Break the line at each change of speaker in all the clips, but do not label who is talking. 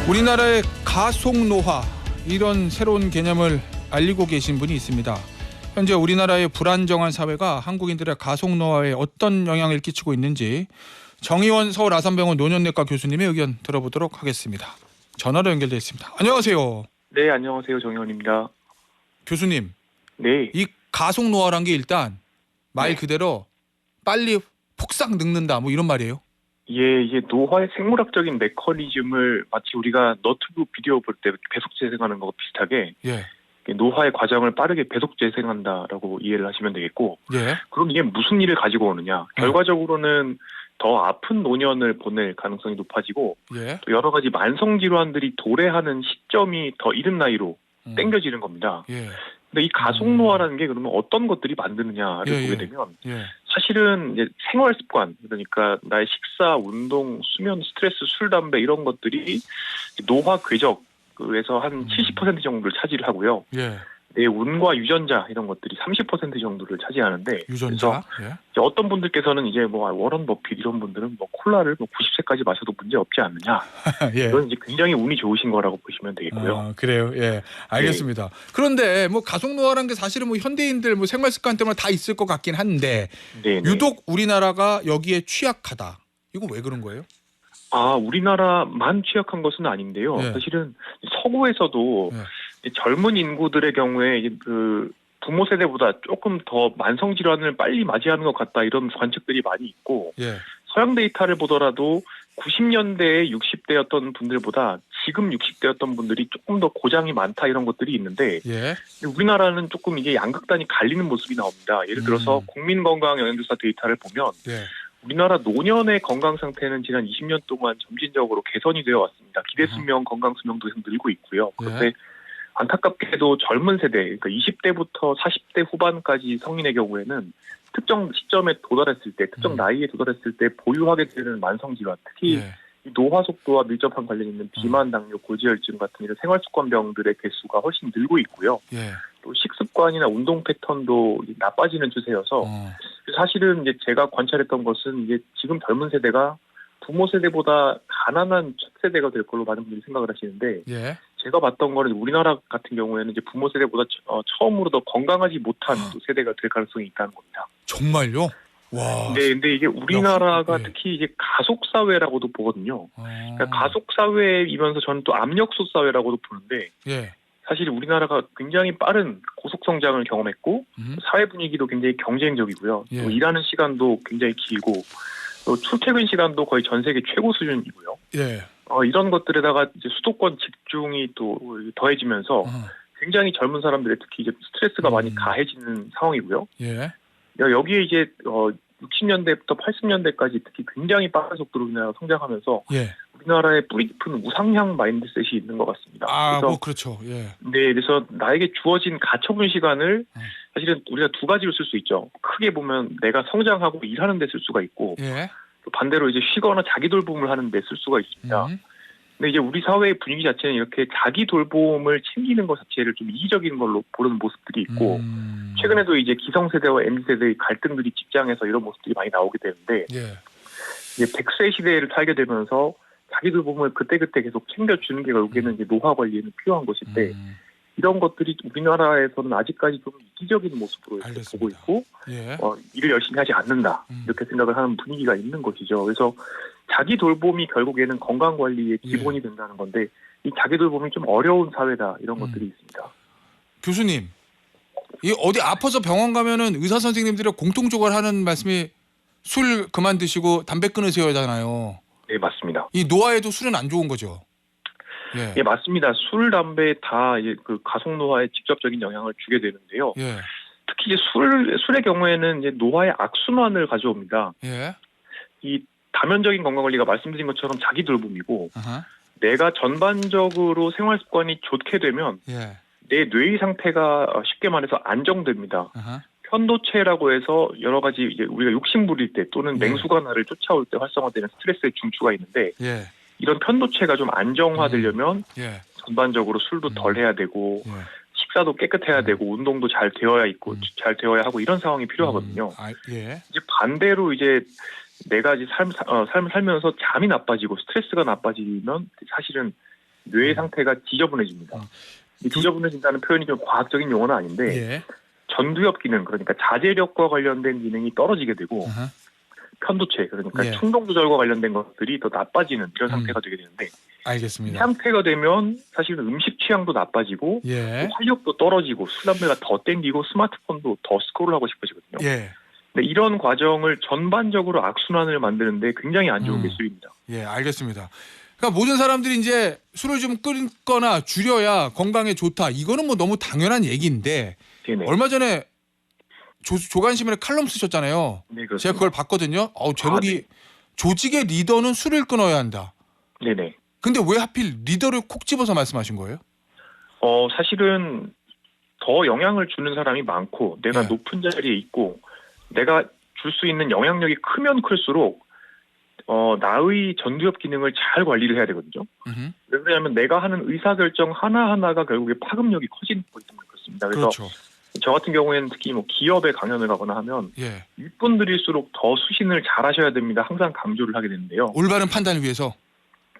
우리나라의 가속노화, 이런 새로운 개념을 알리고 계신 분이 있습니다. 현재 우리나라의 불안정한 사회가 한국인들의 가속노화에 어떤 영향을 끼치고 있는지 정의원 서울 아산병원 노년내과 교수님의 의견 들어보도록 하겠습니다. 전화로 연결되어 있습니다. 안녕하세요.
네, 안녕하세요. 정의원입니다.
교수님,
네.
이 가속노화란 게 일단 말
네.
그대로 빨리 폭삭 늙는다, 뭐 이런 말이에요.
예, 이게 노화의 생물학적인 메커니즘을 마치 우리가 너튜브 비디오 볼 때 배속 재생하는 것과 비슷하게
예,
노화의 과정을 빠르게 배속 재생한다라고 이해를 하시면 되겠고,
예,
그럼 이게 무슨 일을 가지고 오느냐? 결과적으로는 더 아픈 노년을 보낼 가능성이 높아지고,
예.
또 여러 가지 만성 질환들이 도래하는 시점이 더 이른 나이로 땡겨지는 겁니다.
예,
근데 이 가속노화라는 게 그러면 어떤 것들이 만드느냐를
예,
보게
예.
되면,
예,
사실은 이제 생활 습관, 그러니까 나의 식사, 운동, 수면, 스트레스, 술, 담배 이런 것들이 노화 궤적에서 한 70% 정도를 차지를 하고요.
예.
내 운과 유전자 이런 것들이 30% 정도를 차지하는데,
유전자.
그래서
예.
이제 어떤 분들께서는 이제 뭐 워런 버핏 이런 분들은 뭐 콜라를 뭐 90세까지 마셔도 문제 없지 않느냐.
예.
이건 이제 굉장히 운이 좋으신 거라고 보시면 되겠고요.
그래요. 예, 알겠습니다. 그런데 뭐 가속노화라는 게 사실은 뭐 현대인들 뭐 생활 습관 때문에 다 있을 것 같긴 한데
네.
유독 우리나라가 여기에 취약하다. 이건 왜 그런 거예요?
우리나라만 취약한 것은 아닌데요.
예.
사실은 서구에서도 젊은 인구들의 경우에 이제 그 부모 세대보다 조금 더 만성 질환을 빨리 맞이하는 것 같다, 이런 관측들이 많이 있고,
예.
서양 데이터를 보더라도 90년대에 60대였던 분들보다 지금 60대였던 분들이 조금 더 고장이 많다, 이런 것들이 있는데,
예.
우리나라는 조금 이게 양극단이 갈리는 모습이 나옵니다. 예를 들어서 국민건강영양조사 데이터를 보면
예.
우리나라 노년의 건강 상태는 지난 20년 동안 점진적으로 개선이 되어 왔습니다. 기대 수명, 건강 수명도 계속 늘고 있고요. 그런데 안타깝게도 젊은 세대, 그러니까 20대부터 40대 후반까지 성인의 경우에는 특정 시점에 도달했을 때, 특정 나이에 도달했을 때 보유하게 되는 만성 질환, 특히
예.
이 노화 속도와 밀접한 관련이 있는 비만, 당뇨, 고지혈증 같은 이런 생활습관병들의 개수가 훨씬 늘고 있고요.
예.
또 식습관이나 운동 패턴도 나빠지는 추세여서 사실은 이제 제가 관찰했던 것은 이제 지금 젊은 세대가 부모 세대보다 가난한 첫 세대가 될 걸로 많은 분들이 생각을 하시는데,
예.
제가 봤던 거는 우리나라 같은 경우에는 이제 부모 세대보다 처음으로 더 건강하지 못한 또 세대가 될 가능성이 있다는 겁니다.
정말요? 와.
네, 근데 이게 우리나라가
역시, 예.
특히 이제 가속 사회라고도 보거든요. 그러니까
아.
가속 사회이면서 저는 또 압력솥 사회라고도 보는데,
예.
사실 우리나라가 굉장히 빠른 고속 성장을 경험했고, 사회 분위기도 굉장히 경쟁적이고요.
예.
또 일하는 시간도 굉장히 길고, 또 출퇴근 시간도 거의 전 세계 최고 수준이고요.
예.
이런 것들에다가 이제 수도권 집중이 또 더해지면서 굉장히 젊은 사람들의 특히 이제 스트레스가 많이 가해지는 상황이고요.
예.
여기에 이제 60년대부터 80년대까지 특히 굉장히 빠른 속도로 우리나라가 성장하면서
예.
우리나라의 뿌리 깊은 우상향 마인드셋이 있는 것 같습니다. 그래서
뭐 그렇죠. 예.
네, 그래서 나에게 주어진 가처분 시간을 사실은 우리가 두 가지로 쓸 수 있죠. 크게 보면 내가 성장하고 일하는 데 쓸 수가 있고,
예.
또 반대로 이제 쉬거나 자기 돌봄을 하는 데 쓸 수가 있습니다. 근데 이제 우리 사회의 분위기 자체는 이렇게 자기 돌봄을 챙기는 것 자체를 좀 이기적인 걸로 보는 모습들이 있고, 최근에도 이제 기성세대와 MZ세대의 갈등들이 직장에서 이런 모습들이 많이 나오게 되는데,
예.
이제 100세 시대를 살게 되면서 자기 돌봄을 그때그때 계속 챙겨주는 게 결국에는 이제 노화 관리에는 필요한 것인데, 이런 것들이 우리나라에서는 아직까지 좀 이기적인 모습으로 이렇게 보고 있고,
예.
일을 열심히 하지 않는다, 이렇게 생각을 하는 분위기가 있는 것이죠. 그래서 자기 돌봄이 결국에는 건강 관리의 기본이 된다는 건데, 이 자기 돌봄이 좀 어려운 사회다, 이런 것들이 있습니다.
교수님, 이 어디 아파서 병원 가면은 의사 선생님들이 공통적으로 하는 말씀이 술 그만 드시고 담배 끊으세요잖아요.
네, 맞습니다.
이 노화에도 술은 안 좋은 거죠. 예.
예, 맞습니다. 술, 담배 다 이제 그 가속 노화에 직접적인 영향을 주게 되는데요.
예.
특히 이제 술의 경우에는 이제 노화의 악순환을 가져옵니다.
예.
이 다면적인 건강 관리가 말씀드린 것처럼 자기 돌봄이고,
아하.
내가 전반적으로 생활 습관이 좋게 되면
예.
내 뇌의 상태가 쉽게 말해서 안정됩니다.
아하.
편도체라고 해서 여러 가지 이제 우리가 욕심 부릴 때 또는 맹수가 나를 쫓아올 때 활성화되는 스트레스의 중추가 있는데,
예.
이런 편도체가 좀 안정화되려면
예.
전반적으로 술도 덜 해야 되고,
예.
식사도 깨끗해야 되고, 운동도 잘 되어야 있고, 잘 되어야 하고, 이런 상황이 필요하거든요.
예.
이제 반대로 이제 내가 이제 삶을 살면서 잠이 나빠지고 스트레스가 나빠지면 사실은 뇌의 상태가 지저분해집니다. 이 지저분해진다는 표현이 좀 과학적인 용어는 아닌데
예.
전두엽 기능, 그러니까 자제력과 관련된 기능이 떨어지게 되고
아하.
편도체, 그러니까
예.
충동 조절과 관련된 것들이 더 나빠지는 이런 상태가 되게 되는데 이
알겠습니다.
상태가 되면 사실은 음식 취향도 나빠지고
예.
활력도 떨어지고 술 담배가 더 땡기고 스마트폰도 더 스크롤하고 싶어지거든요.
예.
근데 이런 과정을 전반적으로 악순환을 만드는데 굉장히 안 좋은 게 술입니다.
예, 알겠습니다. 그러니까 모든 사람들이 이제 술을 좀 끊거나 줄여야 건강에 좋다. 이거는 뭐 너무 당연한 얘기인데
네네.
얼마 전에 조간신문에 칼럼 쓰셨잖아요.
네, 그렇습니다.
제가 그걸 봤거든요. 제목이
네.
조직의 리더는 술을 끊어야 한다.
네네.
근데 왜 하필 리더를 콕 집어서 말씀하신 거예요?
사실은 더 영향을 주는 사람이 많고 내가
예.
높은 자리에 있고 내가 줄 수 있는 영향력이 크면 클수록 나의 전두엽 기능을 잘 관리를 해야 되거든요.
음흠.
왜 그러냐면 내가 하는 의사결정 하나하나가 결국에 파급력이 커지는 거기 때문에 그렇습니다. 그래서
그렇죠.
저 같은 경우에는 특히 뭐 기업에 강연을 가거나 하면
예.
윗분들일수록 더 수신을 잘 하셔야 됩니다. 항상 강조를 하게 되는데요.
올바른 판단을 위해서.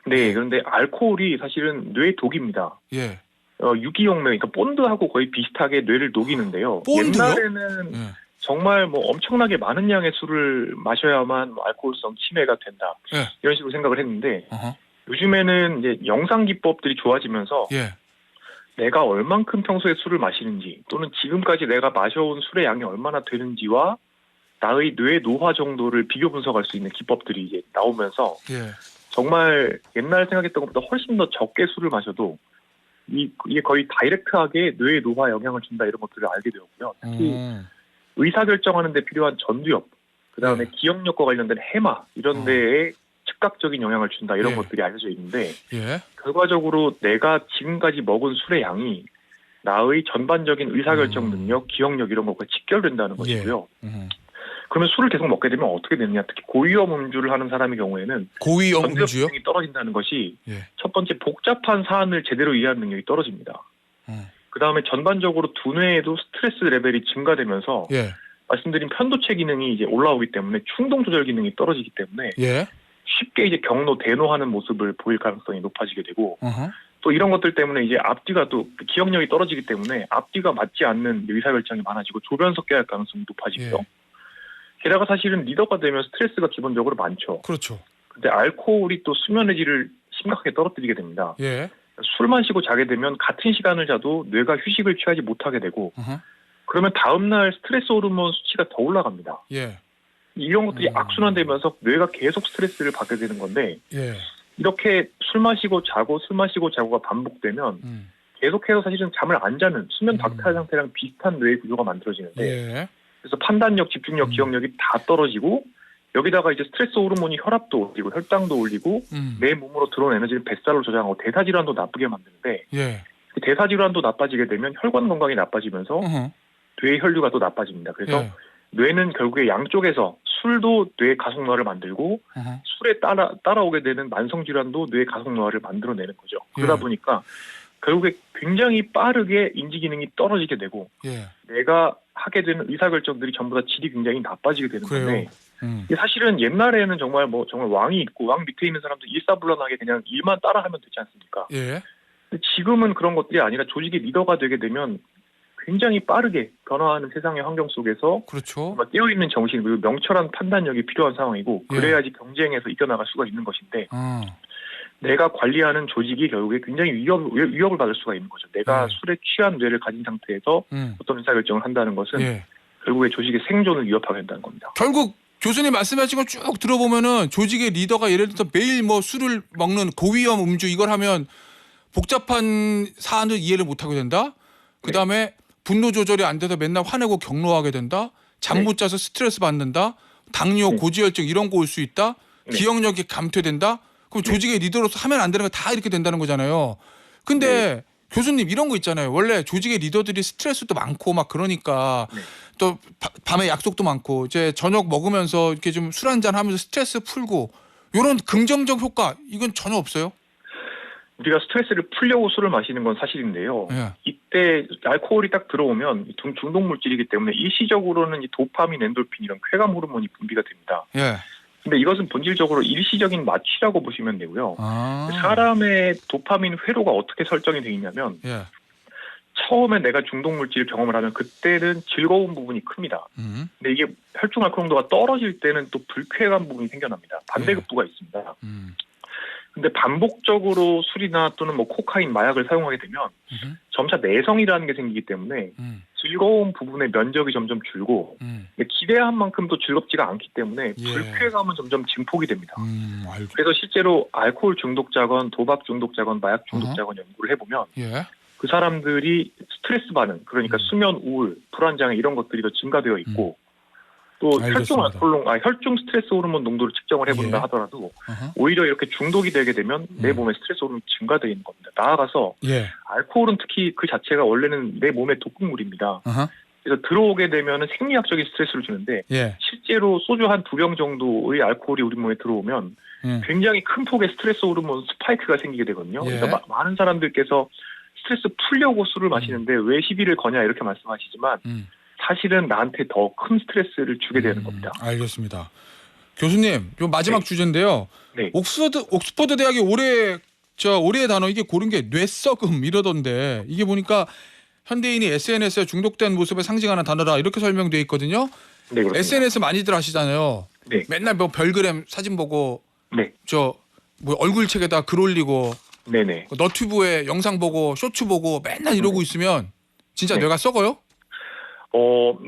네, 그런데 알코올이 사실은 뇌 독입니다.
예.
유기용맥, 그러니까 본드하고 거의 비슷하게 뇌를 녹이는데요.
본드요?
옛날에는
예.
정말 뭐 엄청나게 많은 양의 술을 마셔야만 뭐 알코올성 치매가 된다.
예.
이런 식으로 생각을 했는데
어허.
요즘에는 이제 영상 기법들이 좋아지면서
예.
내가 얼만큼 평소에 술을 마시는지 또는 지금까지 내가 마셔온 술의 양이 얼마나 되는지와 나의 뇌 노화 정도를 비교 분석할 수 있는 기법들이 이제 나오면서
예.
정말 옛날 생각했던 것보다 훨씬 더 적게 술을 마셔도 이게 거의 다이렉트하게 뇌에 노화 영향을 준다 이런 것들을 알게 되었고요. 특히 의사결정하는 데 필요한 전두엽, 그다음에
예.
기억력과 관련된 해마 이런 데에 즉각적인 영향을 준다 이런
예.
것들이 알려져 있는데
예.
결과적으로 내가 지금까지 먹은 술의 양이 나의 전반적인 의사결정 능력, 기억력 이런 것과 직결된다는 것이고요. 그러면 술을 계속 먹게 되면 어떻게 되느냐? 특히 고위험 음주를 하는 사람의 경우에는
고위험
전두엽
음주요?
기능이 떨어진다는 것이
예.
첫 번째 복잡한 사안을 제대로 이해하는 능력이 떨어집니다. 그다음에 전반적으로 두뇌에도 스트레스 레벨이 증가되면서
예.
말씀드린 편도체 기능이 이제 올라오기 때문에 충동 조절 기능이 떨어지기 때문에
예.
쉽게 이제 경로 대노하는 모습을 보일 가능성이 높아지게 되고
어허.
또 이런 것들 때문에 이제 앞뒤가 또 기억력이 떨어지기 때문에 앞뒤가 맞지 않는 의사결정이 많아지고 조변 섞여 할 가능성이 높아지고요.
예.
게다가 사실은 리더가 되면 스트레스가 기본적으로 많죠.
그렇죠.
근데 알코올이 또 수면의 질을 심각하게 떨어뜨리게 됩니다.
예.
술 마시고 자게 되면 같은 시간을 자도 뇌가 휴식을 취하지 못하게 되고
어허.
그러면 다음날 스트레스 호르몬 수치가 더 올라갑니다.
예.
이런 것들이 악순환되면서 뇌가 계속 스트레스를 받게 되는 건데
예.
이렇게 술 마시고 자고가 반복되면 계속해서 사실은 잠을 안 자는 수면 박탈 상태랑 비슷한 뇌의 구조가 만들어지는데
예.
그래서 판단력, 집중력, 기억력이 다 떨어지고 여기다가 이제 스트레스 호르몬이 혈압도 올리고 혈당도 올리고 내 몸으로 들어온 에너지를 뱃살로 저장하고 대사질환도 나쁘게 만드는데
예.
대사질환도 나빠지게 되면 혈관 건강이 나빠지면서
어허.
뇌의 혈류가 또 나빠집니다. 그래서
예.
뇌는 결국에 양쪽에서 술도 뇌의 가속노화를 만들고
어허.
술에 따라오게 되는 만성질환도 뇌의 가속노화를 만들어내는 거죠. 그러다
예.
보니까 결국에 굉장히 빠르게 인지기능이 떨어지게 되고
예.
내가 하게 되는 의사결정들이 전부 다 질이 굉장히 나빠지게 되는
그래요.
건데 이게 사실은 옛날에는 정말 왕이 있고 왕 밑에 있는 사람들 일사불란하게 그냥 일만 따라하면 되지 않습니까?
예.
근데 지금은 그런 것들이 아니라 조직의 리더가 되게 되면 굉장히 빠르게 변화하는 세상의 환경 속에서
그렇죠.
깨어있는 정신 그리고 명철한 판단력이 필요한 상황이고 그래야지 경쟁에서 이겨나갈 수가 있는 것인데 내가 관리하는 조직이 결국에 굉장히 위협을 받을 수가 있는 거죠. 내가 술에 취한 뇌를 가진 상태에서 어떤 의사결정을 한다는 것은
예.
결국에 조직의 생존을 위협하게 된다는 겁니다.
결국 교수님 말씀하신 거 쭉 들어보면은 조직의 리더가 예를 들어서 매일 뭐 술을 먹는 고위험 음주 이걸 하면 복잡한 사안을 이해를 못하게 된다. 그다음에 분노 조절이 안 돼서 맨날 화내고 격노하게 된다. 잠 못 자서 스트레스 받는다. 당뇨, 고지혈증 이런 거 올 수 있다. 기억력이 감퇴된다. 그럼 조직의 리더로서 하면 안 되는 거 다 이렇게 된다는 거잖아요. 근데 교수님 이런 거 있잖아요. 원래 조직의 리더들이 스트레스도 많고 막 그러니까 또 밤에 약속도 많고 이제 저녁 먹으면서 이렇게 좀 술 한잔 하면서 스트레스 풀고 이런 긍정적 효과 이건 전혀 없어요?
우리가 스트레스를 풀려고 술을 마시는 건 사실인데요.
예.
이때 알코올이 딱 들어오면 중독 물질이기 때문에 일시적으로는 이 도파민, 엔돌핀 이런 쾌감 호르몬이 분비가 됩니다.
예.
근데 이것은 본질적으로 일시적인 마취라고 보시면 되고요.
아.
사람의 도파민 회로가 어떻게 설정이 되어 있냐면
예.
처음에 내가 중독 물질을 경험을 하면 그때는 즐거운 부분이 큽니다. 근데 이게 혈중 알코올 농도가 떨어질 때는 또 불쾌한 부분이 생겨납니다. 반대급부가 있습니다. 근데 반복적으로 술이나 또는 뭐 코카인, 마약을 사용하게 되면 점차 내성이라는 게 생기기 때문에 즐거운 부분의 면적이 점점 줄고 근데 기대한 만큼 또 즐겁지가 않기 때문에
예.
불쾌감은 점점 증폭이 됩니다.
알겠.
그래서 실제로 알코올 중독자건 도박 중독자건 마약 중독자건 연구를 해보면
예.
그 사람들이 스트레스 반응, 그러니까 수면 우울, 불안장애 이런 것들이 더 증가되어 있고 또
알겠습니다.
혈중 스트레스 호르몬 농도를 측정을 해본다
예.
하더라도 오히려 이렇게 중독이 되게 되면 내 몸에 스트레스 호르몬이 증가되어 있는 겁니다. 나아가서
예.
알코올은 특히 그 자체가 원래는 내 몸의 독극물입니다.
어허.
그래서 들어오게 되면은 생리학적인 스트레스를 주는데
예.
실제로 소주 한 2병 정도의 알코올이 우리 몸에 들어오면 굉장히 큰 폭의 스트레스 호르몬 스파이크가 생기게 되거든요.
예.
그래서 많은 사람들께서 스트레스 풀려고 술을 마시는데 왜 시비를 거냐 이렇게 말씀하시지만 사실은 나한테 더 큰 스트레스를 주게 되는 겁니다.
알겠습니다. 교수님, 요 마지막
네.
주제인데요.
네.
옥스퍼드 대학이 올해의 단어 이게 고른 게 뇌썩음 이러던데 이게 보니까 현대인이 SNS에 중독된 모습을 상징하는 단어라 이렇게 설명되어 있거든요.
네, 그렇습니다.
SNS 많이들 하시잖아요.
네.
맨날 뭐 별그램 사진 보고
네.
뭐 얼굴책에다 글 올리고
네네.
너튜브에 영상 보고 쇼츠 보고 맨날 이러고 있으면 진짜
네.
뇌가 썩어요?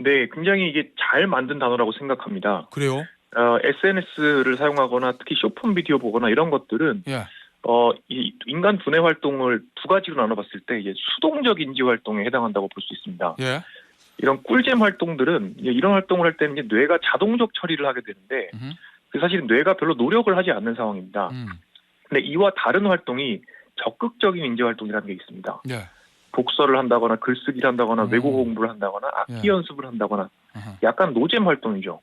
네, 굉장히 이게 잘 만든 단어라고 생각합니다.
그래요?
SNS를 사용하거나 특히 쇼폼 비디오 보거나 이런 것들은
예.
이 인간 두뇌 활동을 두 가지로 나눠봤을 때 이게 수동적 인지 활동에 해당한다고 볼 수 있습니다.
예.
이런 꿀잼 활동들은 이런 활동을 할 때는 이제 뇌가 자동적 처리를 하게 되는데 사실 뇌가 별로 노력을 하지 않는 상황입니다. 근데 이와 다른 활동이 적극적인 인지 활동이라는 게 있습니다.
예.
독서를 한다거나 글쓰기를 한다거나 외국어 공부를 한다거나 악기
예.
연습을 한다거나 약간 노잼 활동이죠.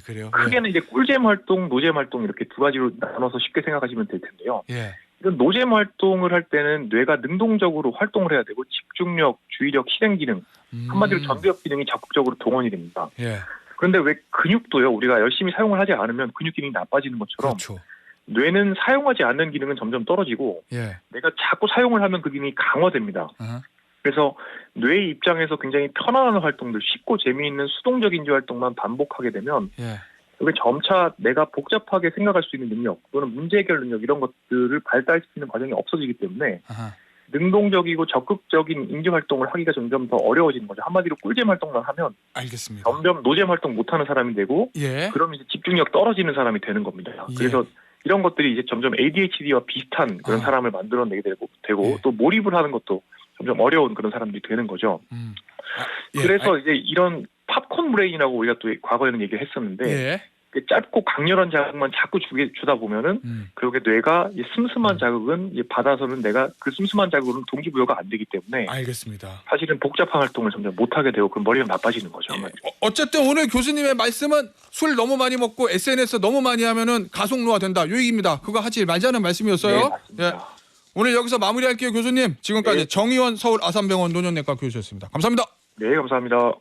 그래요?
크게는 이제 꿀잼 활동, 노잼 활동 이렇게 두 가지로 나눠서 쉽게 생각하시면 될 텐데요.
예.
이런 노잼 활동을 할 때는 뇌가 능동적으로 활동을 해야 되고 집중력, 주의력, 실행 기능, 한마디로 전두엽 기능이 적극적으로 동원이 됩니다.
예.
그런데 왜 근육도요, 우리가 열심히 사용을 하지 않으면 근육 기능이 나빠지는 것처럼
그렇죠.
뇌는 사용하지 않는 기능은 점점 떨어지고
예.
내가 자꾸 사용을 하면 그 기능이 강화됩니다. 그래서 뇌의 입장에서 굉장히 편안한 활동들, 쉽고 재미있는 수동적 인지 활동만 반복하게 되면
예.
이게 점차 내가 복잡하게 생각할 수 있는 능력 또는 문제 해결 능력 이런 것들을 발달시키는 과정이 없어지기 때문에 능동적이고 적극적인 인지 활동을 하기가 점점 더 어려워지는 거죠. 한마디로 꿀잼 활동만 하면
알겠습니다.
점점 노잼 활동 못하는 사람이 되고
예.
그러면 이제 집중력 떨어지는 사람이 되는 겁니다.
예.
그래서 이런 것들이 이제 점점 ADHD와 비슷한 그런 사람을 만들어내게 되고
예.
또 몰입을 하는 것도 점점 어려운 그런 사람들이 되는 거죠.
예.
그래서 이제 이런 팝콘 브레인이라고 우리가 또 과거에는 얘기를 했었는데
예.
짧고 강렬한 자극만 자꾸 주다 보면은 그렇게 뇌가 이 슴슴한 자극은 받아서는 내가 그 슴슴한 자극은 동기부여가 안 되기 때문에
알겠습니다.
사실은 복잡한 활동을 점점 못하게 되고 그럼 머리가 나빠지는 거죠.
예. 어쨌든 오늘 교수님의 말씀은 술 너무 많이 먹고 SNS 너무 많이 하면은 가속노화 된다. 요 얘기입니다. 그거 하지 말자는 말씀이었어요.
네, 맞습니다.
예. 오늘 여기서 마무리할게요, 교수님. 지금까지
네.
정의원 서울 아산병원 노년내과 교수였습니다. 감사합니다.
네, 감사합니다.